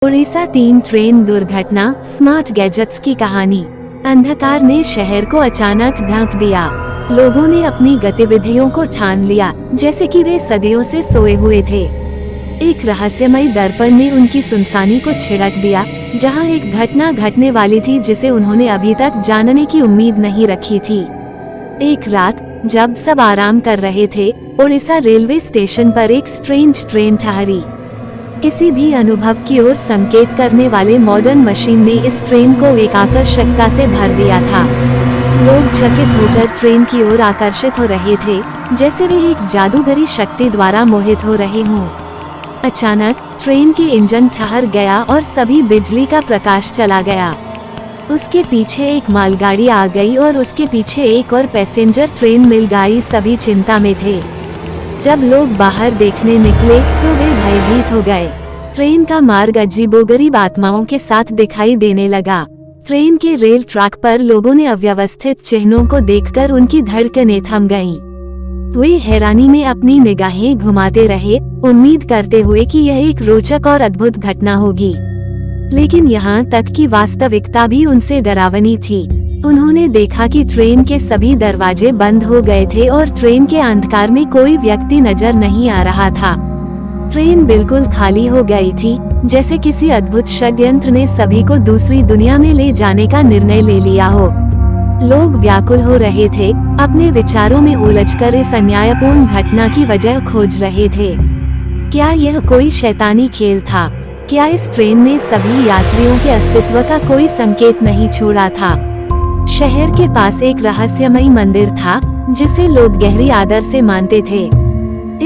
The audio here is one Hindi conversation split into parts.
उड़ीसा 3 ट्रेन दुर्घटना, स्मार्ट गैजेट्स की कहानी। अंधकार ने शहर को अचानक ढक दिया। लोगों ने अपनी गतिविधियों को ठान लिया, जैसे कि वे सदियों से सोए हुए थे। एक रहस्यमय दर्पण ने उनकी सुनसानी को छिड़क दिया, जहां एक घटना घटने वाली थी जिसे उन्होंने अभी तक जानने की उम्मीद नहीं रखी थी। एक रात जब सब आराम कर रहे थे, उड़ीसा रेलवे स्टेशन पर एक स्ट्रेंज ट्रेन ठहरी। किसी भी अनुभव की ओर संकेत करने वाले मॉडर्न मशीन ने इस ट्रेन को एक आकर्षकता से भर दिया था। लोग चकित होकर ट्रेन की ओर आकर्षित हो रहे थे, जैसे वे एक जादूगरी शक्ति द्वारा मोहित हो रहे हों। अचानक ट्रेन के इंजन ठहर गया और सभी बिजली का प्रकाश चला गया। उसके पीछे एक मालगाड़ी आ गई और उसके पीछे एक और पैसेंजर ट्रेन मिल गई। सभी चिंता में थे। जब लोग बाहर देखने निकले तो वे भयभीत हो गए। ट्रेन का मार्ग अजीबोगरीब आत्माओं के साथ दिखाई देने लगा। ट्रेन के रेल ट्रैक पर लोगों ने अव्यवस्थित चिन्हों को देखकर उनकी धड़कनें थम गईं। वे हैरानी में अपनी निगाहें घुमाते रहे, उम्मीद करते हुए कि यह एक रोचक और अद्भुत घटना होगी। लेकिन यहाँ तक कि वास्तविकता भी उनसे डरावनी थी। उन्होंने देखा कि ट्रेन के सभी दरवाजे बंद हो गए थे और ट्रेन के अंधकार में कोई व्यक्ति नजर नहीं आ रहा था। ट्रेन बिल्कुल खाली हो गई थी, जैसे किसी अद्भुत षड्यंत्र ने सभी को दूसरी दुनिया में ले जाने का निर्णय ले लिया हो। लोग व्याकुल हो रहे थे, अपने विचारों में उलझकर इस अन्यायपूर्ण घटना की वजह खोज रहे थे। क्या यह कोई शैतानी खेल था? क्या इस ट्रेन ने सभी यात्रियों के अस्तित्व का कोई संकेत नहीं छोड़ा था? शहर के पास एक रहस्यमय मंदिर था, जिसे लोग गहरी आदर से मानते थे।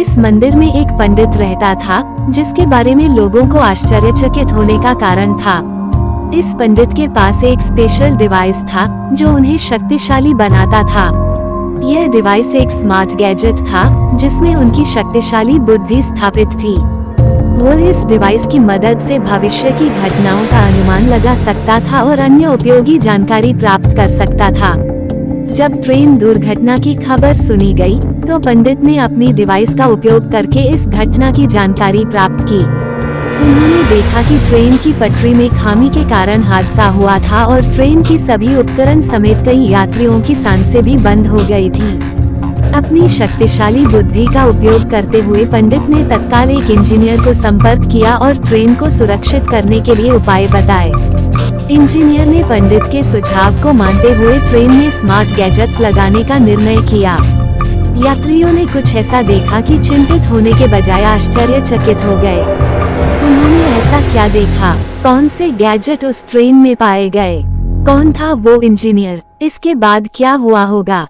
इस मंदिर में एक पंडित रहता था, जिसके बारे में लोगों को आश्चर्यचकित होने का कारण था। इस पंडित के पास एक स्पेशल डिवाइस था, जो उन्हें शक्तिशाली बनाता था। यह डिवाइस एक स्मार्ट गैजेट था, जिसमें उनकी शक्तिशाली बुद्धि स्थापित थी। वो इस डिवाइस की मदद से भविष्य की घटनाओं का अनुमान लगा सकता था और अन्य उपयोगी जानकारी प्राप्त कर सकता था। जब ट्रेन दुर्घटना की खबर सुनी गई, तो पंडित ने अपनी डिवाइस का उपयोग करके इस घटना की जानकारी प्राप्त की। उन्होंने देखा कि ट्रेन की पटरी में खामी के कारण हादसा हुआ था और ट्रेन की सभी उपकरण समेत कई यात्रियों की सांसें भी बंद हो गई थी। अपनी शक्तिशाली बुद्धि का उपयोग करते हुए पंडित ने तत्काल एक इंजीनियर को संपर्क किया और ट्रेन को सुरक्षित करने के लिए उपाय बताए। इंजीनियर ने पंडित के सुझाव को मानते हुए ट्रेन में स्मार्ट गैजेट्स लगाने का निर्णय किया। यात्रियों ने कुछ ऐसा देखा कि चिंतित होने के बजाय आश्चर्यचकित हो गए। उन्होंने ऐसा क्या देखा? कौन से गैजेट उस ट्रेन में पाए गए? कौन था वो इंजीनियर? इसके बाद क्या हुआ होगा?